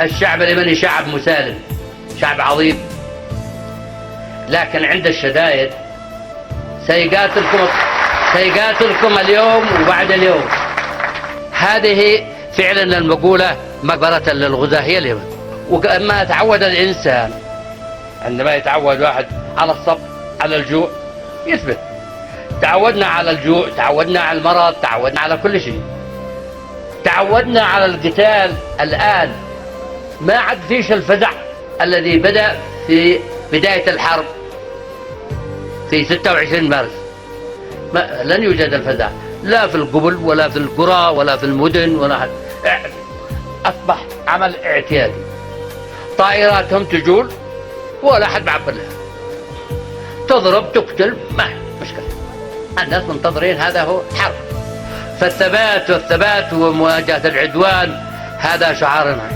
الشعب اليمني شعب مسالم، شعب عظيم، لكن عند الشدائد سيقاتلكم اليوم وبعد اليوم. هذه فعلا المقولة مقبرة للغزاة هي اليمن. وما تعود الإنسان، عندما يتعود واحد على الصبر على الجوع يثبت. تعودنا على الجوع، تعودنا على المرض، تعودنا على كل شيء، تعودنا على القتال. الآن ما عاد فيش الفزع الذي بدأ في بداية الحرب في 26 مارس. لن يوجد الفزع، لا في القبل ولا في القرى ولا في المدن ولا حد. أصبح عمل اعتيادي، طائراتهم تجول ولا حد معبر لها، تضرب تقتل ما مشكلة. الناس منتظرين، هذا هو حرب. فالثبات والثبات ومواجهة العدوان هذا شعارنا.